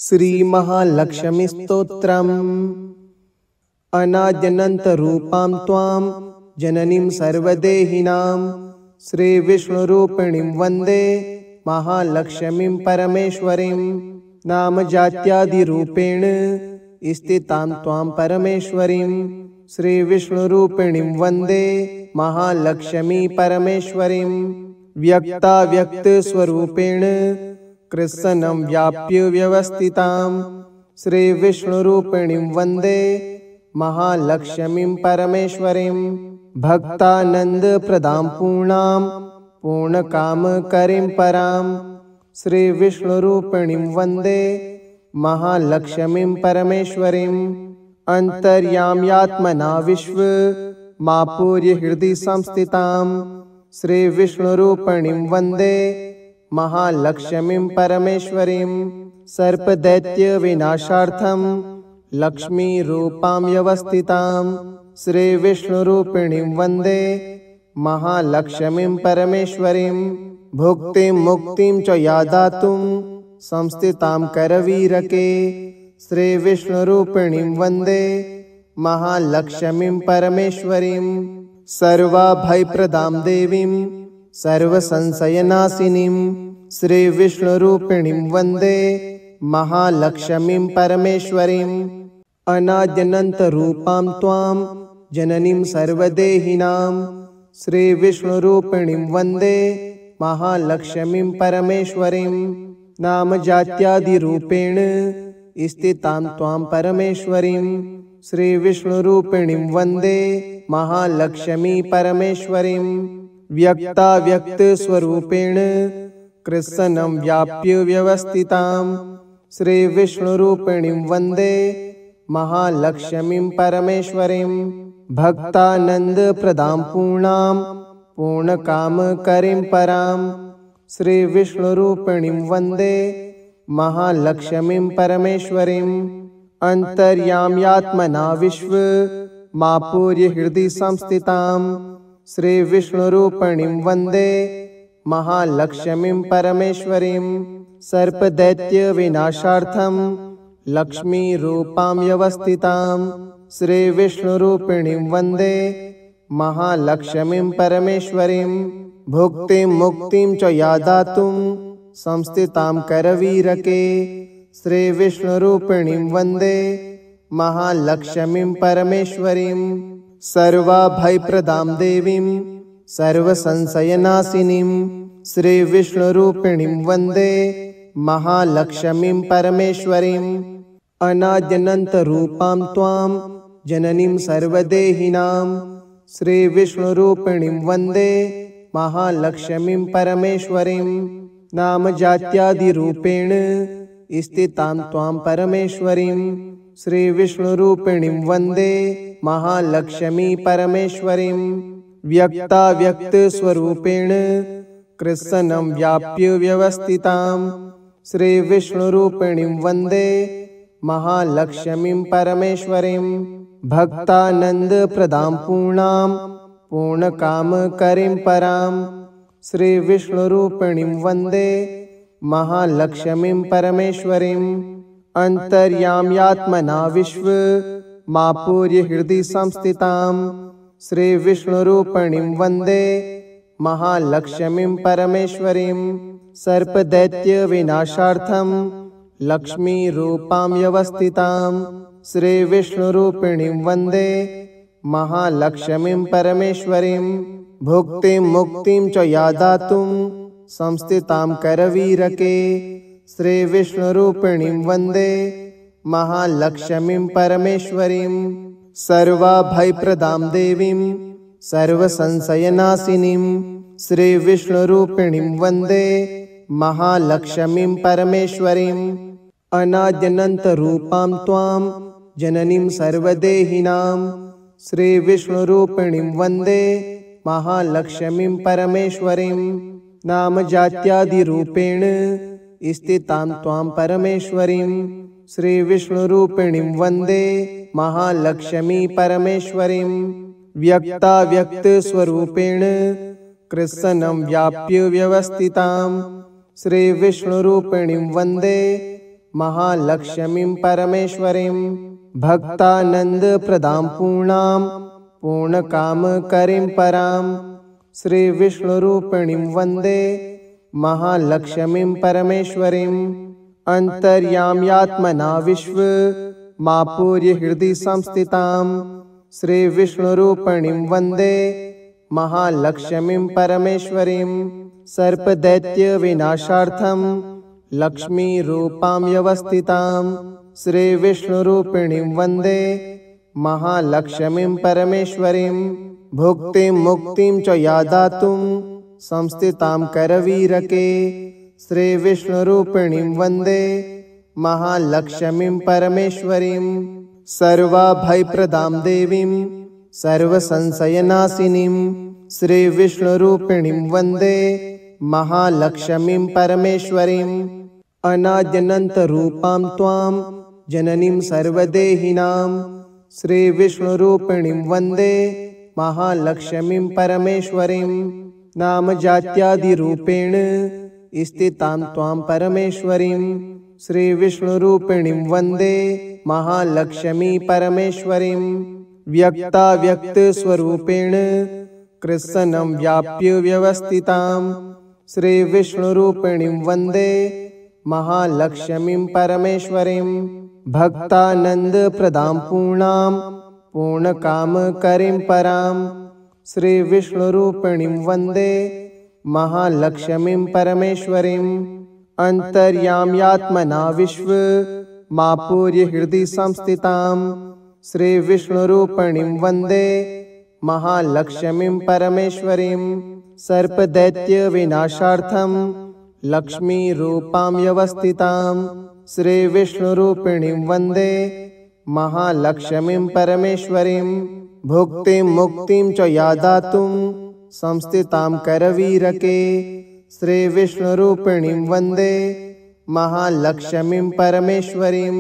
श्रीमहालक्ष्मीस्तोत्रम्। अनाद्यनन्तरूपां त्वां जननीं सर्वदेहिनां श्रीविष्णुरूपिणीं वन्दे महालक्ष्मीं परमेश्वरीं। नामजात्यादिरूपेण स्थितां त्वां परमेश्वरीं श्रीविष्णुरूपिणीं वन्दे महालक्ष्मी परमेश्वरीं। व्यक्ताव्यक्तस्वरूपेण कृत्स्नं व्याप्य व्यवस्थितां श्रीविष्णुरूपिणीं वन्दे महालक्ष्मीं परमेश्वरीं। भक्तानन्दप्रदां पूर्णां पूर्णकामकरीं परां श्रीविष्णुरूपिणीं वन्दे महालक्ष्मीं परमेश्वरीं। अन्तर्याम्यात्मना विश्वमापूर्य हृदि संस्थितां श्रीविष्णुरूपिणीं वन्दे महालक्ष्मीं परमेश्वरीं। सर्पदैत्यविनाशार्थं लक्ष्मीरूपां व्यवस्थितां श्रीविष्णुरूपिणीं वन्दे महालक्ष्मीं परमेश्वरीं। भुक्तिं मुक्तिं च या दातुं संस्थितां करवीरके श्रीविष्णुरूपिणीं वन्दे महालक्ष्मीं परमेश्वरीं। सर्वाभयप्रदां देवीं सर्वसंशयनाशिनीं श्रीविष्णुरूपिणीं वन्दे महालक्ष्मीं परमेश्वरीं। अनाद्यनन्तरूपां त्वां जननीं सर्वदेहिनां श्रीविष्णुरूपिणीं वन्दे महालक्ष्मीं परमेश्वरीं। नामजात्यादिरूपेण स्थितां त्वां परमेश्वरीं श्रीविष्णुरूपिणीं वन्दे महालक्ष्मी परमेश्वरीं। व्यक्ताव्यक्तस्वरूपेण कृत्स्नं व्याप्य व्यवस्थितां श्रीविष्णुरूपिणीं वन्दे महालक्ष्मीं परमेश्वरीं। भक्तानन्दप्रदां पूर्णां पूर्णकामकरीं परां श्रीविष्णुरूपिणीं वन्दे महालक्ष्मीं परमेश्वरीं। अन्तर्याम्यात्मना विश्वमापूर्य हृदि संस्थितां श्रीविष्णुरूपिणीं वन्दे महालक्ष्मीं परमेश्वरीं। सर्पदैत्यविनाशार्थं लक्ष्मीरूपां व्यवस्थितां श्रीविष्णुरूपिणीं वन्दे महालक्ष्मीं परमेश्वरीं। भुक्तिं मुक्तिं च या दातुं संस्थितां करवीरके श्रीविष्णुरूपिणीं वन्दे महालक्ष्मीं परमेश्वरीं। सर्वाभयप्रदां देवीं सर्वसंशयनाशिनीं श्रीविष्णुरूपिणीं वन्दे महालक्ष्मीं परमेश्वरीं। अनाद्यनन्तरूपां त्वां जननीं सर्वदेहिनां श्रीविष्णुरूपिणीं वन्दे महालक्ष्मीं परमेश्वरीं। नामजात्यादिरूपेण स्थितां त्वां परमेश्वरीं श्रीविष्णुरूपिणीं वन्दे महालक्ष्मी परमेश्वरीं। व्यक्ताव्यक्तस्वरूपेण कृत्स्नं व्याप्य व्यवस्थितां श्रीविष्णुरूपिणीं वन्दे महालक्ष्मीं परमेश्वरीं। भक्तानन्दप्रदां पूर्णां पूर्णकामकरीं परां श्रीविष्णुरूपिणीं वन्दे महालक्ष्मीं परमेश्वरीं। अन्तर्याम्यात्मना विश्वमापूर्य हृदि संस्थितां श्रीविष्णुरूपिणीं वन्दे महालक्ष्मीं परमेश्वरीं। सर्पदैत्यविनाशार्थं लक्ष्मीरूपां व्यवस्थितां श्रीविष्णुरूपिणीं वन्दे महालक्ष्मीं परमेश्वरीं। भुक्तिं मुक्तिं च या दातुं संस्थितां करवीरके श्रीविष्णुरूपिणीं वन्दे महालक्ष्मीं परमेश्वरीं। सर्वाभयप्रदां देवीं सर्वसंशयनाशिनीं श्रीविष्णुरूपिणीं वन्दे महालक्ष्मीं परमेश्वरीं। अनाद्यनन्तरूपां त्वां जननीं सर्वदेहिनां श्रीविष्णुरूपिणीं वन्दे महालक्ष्मीं परमेश्वरीं। नामजात्यादिरूपेण स्थितां त्वां परमेश्वरीं श्रीविष्णुरूपिणीं वन्दे महालक्ष्मी परमेश्वरीं। व्यक्ताव्यक्तस्वरूपेण कृत्स्नं व्याप्य व्यवस्थितां श्रीविष्णुरूपिणीं वन्दे महालक्ष्मीं परमेश्वरीं भक्तानन्दप्रदां पूर्णां पूर्णकामकरीं परां श्रीविष्णुरूपिणीं वन्दे महालक्ष्मीं परमेश्वरीं अन्तर्याम्यात्मना विश्वमापूर्य हृदि संस्थितां श्रीविष्णुरूपिणीं वन्दे महालक्ष्मीं परमेश्वरीं सर्पदैत्यविनाशार्थं लक्ष्मीरूपां व्यवस्थितां श्रीविष्णुरूपिणीं वन्दे महालक्ष्मीं परमेश्वरीं भुक्तिं मुक्तिं च या दातुं संस्थितां करवीरके श्रीविष्णुरूपिणीं वन्दे महालक्ष्मीं परमेश्वरीं सर्वाभयप्रदां देवीं सर्वसंशयनाशिनीं श्रीविष्णुरूपिणीं वन्दे महालक्ष्मीं परमेश्वरीं अनाद्यनन्तरूपां त्वां जननीं सर्वदेहिनां श्रीविष्णुरूपिणीं वन्दे महालक्ष्मीं परमेश्वरीं नामजात्यादिरूपेण स्थितां त्वां परमेश्वरीं श्रीविष्णुरूपिणीं वन्दे महालक्ष्मी परमेश्वरीं व्यक्ताव्यक्तस्वरूपेण कृत्स्नं व्याप्य व्यवस्थितां श्रीविष्णुरूपिणीं वन्दे महालक्ष्मीं परमेश्वरीं भक्तानन्दप्रदां पूर्णां पूर्णकामकरीं परां श्रीविष्णुरूपिणीं वन्दे महालक्ष्मीं परमेश्वरीं अन्तर्याम्यात्मना विश्वमापूर्य हृदि संस्थितां श्रीविष्णुरूपिणीं वन्दे महालक्ष्मीं परमेश्वरीं सर्पदैत्यविनाशार्थं लक्ष्मीरूपां व्यवस्थितां श्रीविष्णुरूपिणीं वन्दे महालक्ष्मीं परमेश्वरीं भुक्तिं मुक्तिं च या दातुं संस्थितां करवीरके श्रीविष्णुरूपिणीं वन्दे महालक्ष्मीं परमेश्वरीं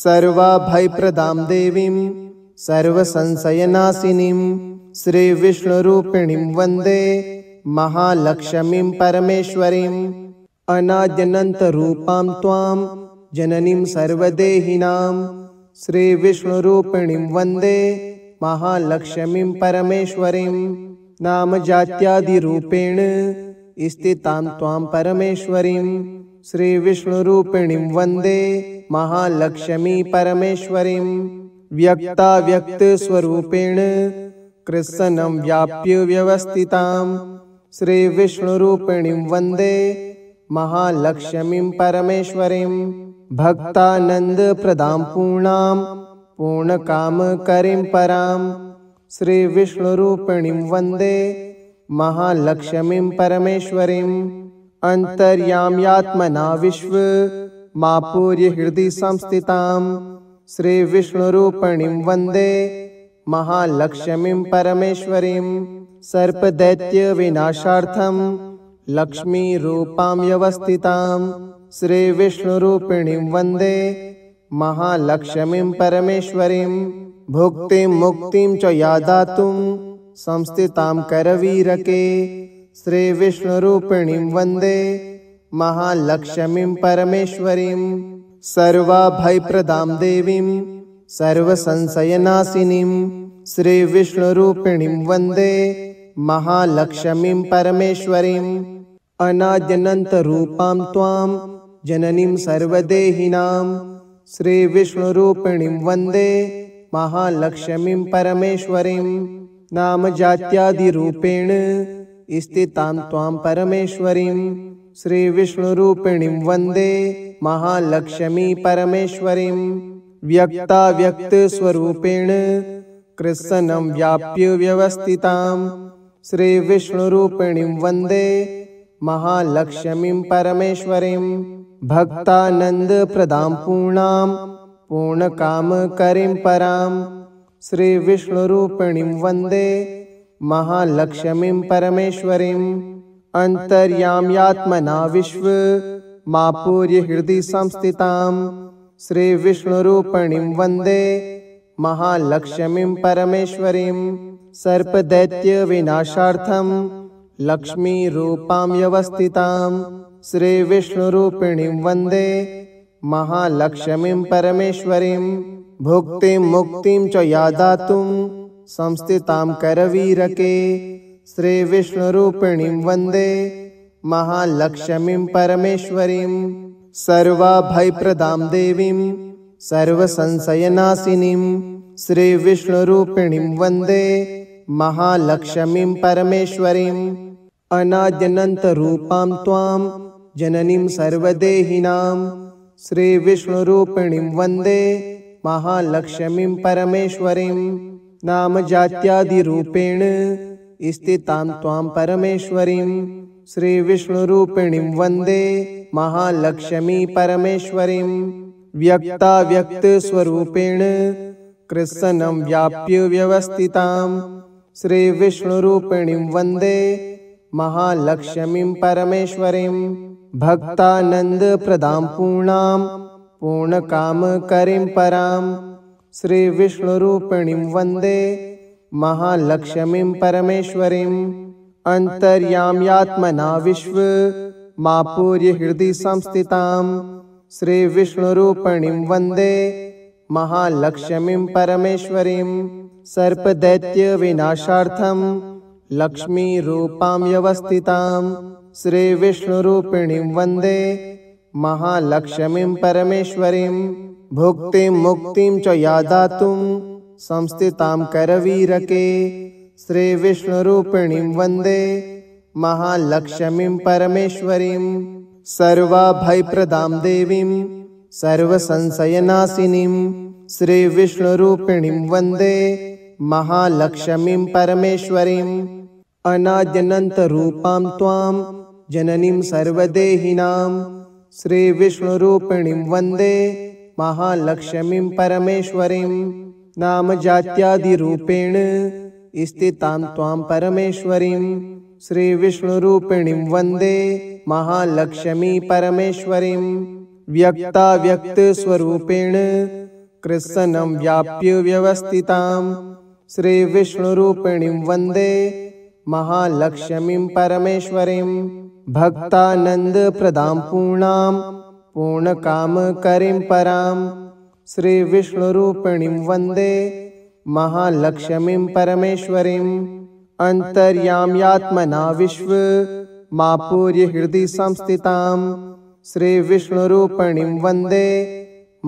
सर्वाभयप्रदां देवीं सर्वसंशयनाशिनीं श्रीविष्णुरूपिणीं वन्दे महालक्ष्मीं परमेश्वरीं अनाद्यनन्तरूपां त्वां जननीं सर्वदेहिनां श्रीविष्णुरूपिणीं वन्दे महालक्ष्मीं परमेश्वरीं नामजात्यादिरूपेण स्थितां त्वां परमेश्वरीं श्रीविष्णुरूपिणीं वन्दे महालक्ष्मी परमेश्वरीं व्यक्ताव्यक्तस्वरूपेण कृत्स्नं व्याप्य व्यवस्थितां श्रीविष्णुरूपिणीं वन्दे महालक्ष्मीं परमेश्वरीं भक्तानन्दप्रदां पूर्णां पूर्णकामकरीं परां श्रीविष्णुरूपिणीं वन्दे महालक्ष्मीं परमेश्वरीं अन्तर्याम्यात्मना विश्वमापूर्य हृदि संस्थितां श्रीविष्णुरूपिणीं वन्दे महालक्ष्मीं परमेश्वरीं सर्पदैत्यविनाशार्थं लक्ष्मीरूपां व्यवस्थितां श्रीविष्णुरूपिणीं वन्दे महालक्ष्मीं परमेश्वरीं भुक्तिं मुक्तिं च या दातुं संस्थितां करवीरके श्रीविष्णुरूपिणीं वन्दे महालक्ष्मीं परमेश्वरीं सर्वाभयप्रदां देवीं सर्वसंशयनाशिनीं श्रीविष्णुरूपिणीं वन्दे महालक्ष्मीं परमेश्वरीं अनाद्यनन्तरूपां त्वां जननीं सर्वदेहिनां श्रीविष्णुरूपिणीं वन्दे महालक्ष्मीं परमेश्वरीं नामजात्यादिरूपेण स्थितां त्वां परमेश्वरीं श्रीविष्णुरूपिणीं वन्दे महालक्ष्मी परमेश्वरीं व्यक्ताव्यक्तस्वरूपेण कृत्स्नं व्याप्य व्यवस्थितां श्रीविष्णुरूपिणीं वन्दे महालक्ष्मीं परमेश्वरीं भक्तानन्दप्रदां पूर्णां पूर्णकामकरीं परां श्रीविष्णुरूपिणीं वन्दे महालक्ष्मीं परमेश्वरीं अन्तर्याम्यात्मना विश्वमापूर्य हृदि संस्थितां श्रीविष्णुरूपिणीं वन्दे महालक्ष्मीं परमेश्वरीं सर्पदैत्यविनाशार्थं लक्ष्मीरूपां व्यवस्थितां श्रीविष्णुरूपिणीं वन्दे महालक्ष्मीं परमेश्वरीं भुक्तिं मुक्तिं च या दातुं संस्थितां करवीरके श्रीविष्णुरूपिणीं वन्दे महालक्ष्मीं परमेश्वरीं सर्वाभयप्रदां देवीं सर्वसंशयनाशिनीं श्रीविष्णुरूपिणीं वन्दे महालक्ष्मीं परमेश्वरीं अनाद्यनन्तरूपां त्वां जननीं सर्वदेहिनां श्रीविष्णुरूपिणीं वन्दे महालक्ष्मीं परमेश्वरीं नामजात्यादिरूपेण स्थितां त्वां परमेश्वरीं श्रीविष्णुरूपिणीं वन्दे महालक्ष्मी परमेश्वरीं व्यक्ताव्यक्तस्वरूपेण कृत्स्नं व्याप्य व्यवस्थितां श्रीविष्णुरूपिणीं वन्दे महालक्ष्मीं परमेश्वरीं भक्तानन्दप्रदां पूर्णां पूर्णकामकरीं परां श्रीविष्णुरूपिणीं वन्दे महालक्ष्मीं परमेश्वरीं अन्तर्याम्यात्मना विश्वमापूर्य हृदि संस्थितां श्रीविष्णुरूपिणीं वन्दे महालक्ष्मीं परमेश्वरीं सर्पदैत्यविनाशार्थं लक्ष्मीरूपां व्यवस्थितां श्रीविष्णुरूपिणीं वन्दे महालक्ष्मीं परमेश्वरीं भुक्तिं मुक्तिं च या दातुं संस्थितां करवीरके श्रीविष्णुरूपिणीं वन्दे महालक्ष्मीं परमेश्वरीं सर्वाभयप्रदां देवीं सर्वसंशयनाशिनीं श्रीविष्णुरूपिणीं वन्दे महालक्ष्मीं परमेश्वरीं अनाद्यनन्तरूपां त्वां जननीं सर्वदेहिनां श्रीविष्णुरूपिणीं वन्दे महालक्ष्मीं परमेश्वरीं नामजात्यादिरूपेण स्थितां त्वां परमेश्वरीं श्रीविष्णुरूपिणीं वन्दे महालक्ष्मी परमेश्वरीं व्यक्ताव्यक्तस्वरूपेण कृत्स्नं व्याप्य व्यवस्थितां श्रीविष्णुरूपिणीं वन्दे महालक्ष्मीं परमेश्वरीं भक्तानन्दप्रदां पूर्णां पूर्णकामकरीं परां श्रीविष्णुरूपिणीं वन्दे महालक्ष्मीं परमेश्वरीं अन्तर्याम्यात्मना विश्वमापूर्य हृदि संस्थितां श्रीविष्णुरूपिणीं वन्दे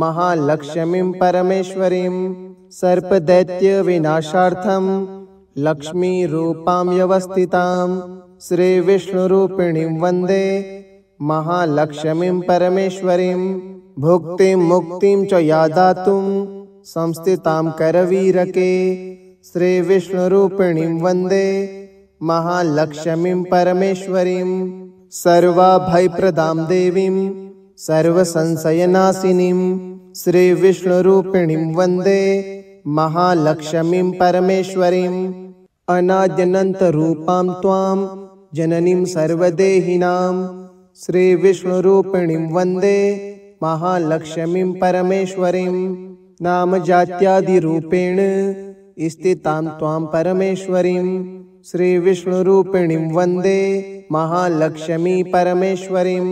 महालक्ष्मीं परमेश्वरीं सर्पदैत्यविनाशार्थं लक्ष्मीरूपां व्यवस्थितां श्रीविष्णुरूपिणीं वन्दे महालक्ष्मीं परमेश्वरीं भुक्तिं मुक्तिं च या दातुं संस्थितां करवीरके श्रीविष्णुरूपिणीं वन्दे महालक्ष्मीं परमेश्वरीं सर्वाभयप्रदां देवीं सर्वसंशयनाशिनीं श्रीविष्णुरूपिणीं वन्दे महालक्ष्मीं परमेश्वरीं अनाद्यनन्तरूपां त्वां जननीं सर्वदेहिनां श्रीविष्णुरूपिणीं वन्दे महालक्ष्मीं परमेश्वरीं नामजात्यादिरूपेण स्थितां त्वां परमेश्वरीं श्रीविष्णुरूपिणीं वन्दे महालक्ष्मी परमेश्वरीं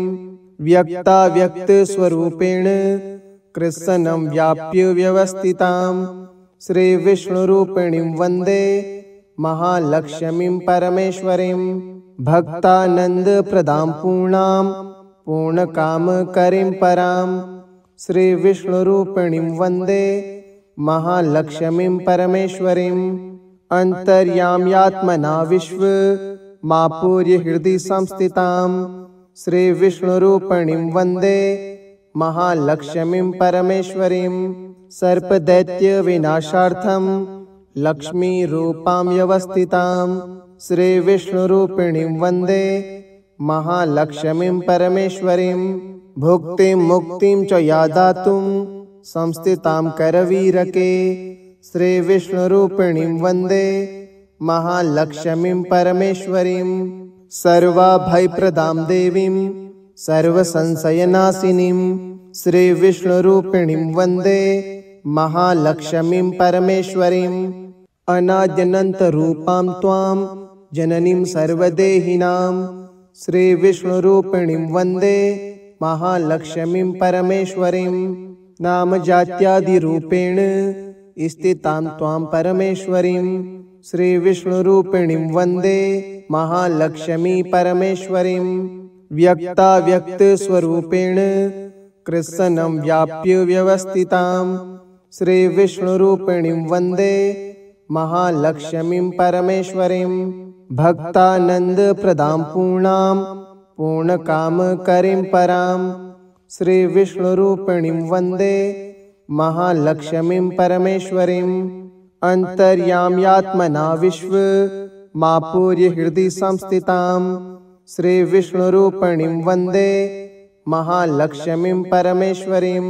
व्यक्ताव्यक्तस्वरूपेण कृत्स्नं व्याप्य व्यवस्थितां श्रीविष्णुरूपिणीं वन्दे महालक्ष्मीं परमेश्वरीं भक्तानन्दप्रदां पूर्णां पूर्णकामकरीं परां श्रीविष्णुरूपिणीं वन्दे महालक्ष्मीं परमेश्वरीं अन्तर्याम्यात्मना विश्वमापूर्य हृदि संस्थितां श्रीविष्णुरूपिणीं वन्दे महालक्ष्मीं परमेश्वरीं सर्पदैत्यविनाशार्थं लक्ष्मीरूपां व्यवस्थितां श्रीविष्णुरूपिणीं वन्दे महालक्ष्मीं परमेश्वरीं भुक्तिं मुक्तिं च या दातुं संस्थितां करवीरके श्रीविष्णुरूपिणीं वन्दे महालक्ष्मीं परमेश्वरीं सर्वाभयप्रदां देवीं सर्वसंशयनाशिनीं श्रीविष्णुरूपिणीं वन्दे महालक्ष्मीं परमेश्वरीं अनाद्यनन्तरूपां त्वां जननीं सर्वदेहिनां श्रीविष्णुरूपिणीं वन्दे महालक्ष्मीं परमेश्वरीं नामजात्यादिरूपेण स्थितां त्वां परमेश्वरीं श्रीविष्णुरूपिणीं वन्दे महालक्ष्मी परमेश्वरीं व्यक्ताव्यक्तस्वरूपेण कृत्स्नं व्याप्य व्यवस्थितां श्रीविष्णुरूपिणीं वन्दे महालक्ष्मीं परमेश्वरीं भक्तानन्दप्रदां पूर्णां पूर्णकामकरीं परां श्रीविष्णुरूपिणीं वन्दे महालक्ष्मीं परमेश्वरीं अन्तर्याम्यात्मना विश्वमापूर्य हृदि संस्थितां श्रीविष्णुरूपिणीं वन्दे महालक्ष्मीं परमेश्वरीं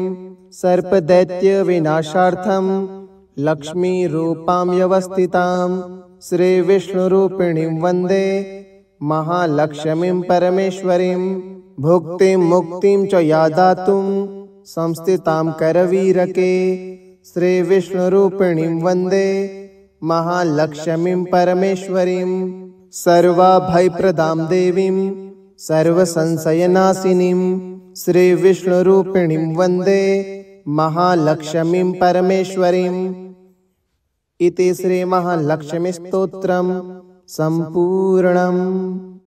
सर्पदैत्यविनाशार्थं लक्ष्मीरूपां व्यवस्थितां श्रीविष्णुरूपिणीं वन्दे महालक्ष्मीं परमेश्वरीं भुक्तिं मुक्तिं च या दातुं संस्थितां करवीरके श्रीविष्णुरूपिणीं वन्दे महालक्ष्मीं परमेश्वरीं सर्वाभयप्रदां देवीं सर्वसंशयनाशिनीं श्रीविष्णुरूपिणीं वन्दे महालक्ष्मीं परमेश्वरीम् इति श्रीमहालक्ष्मीस्तोत्रं सम्पूर्णम्।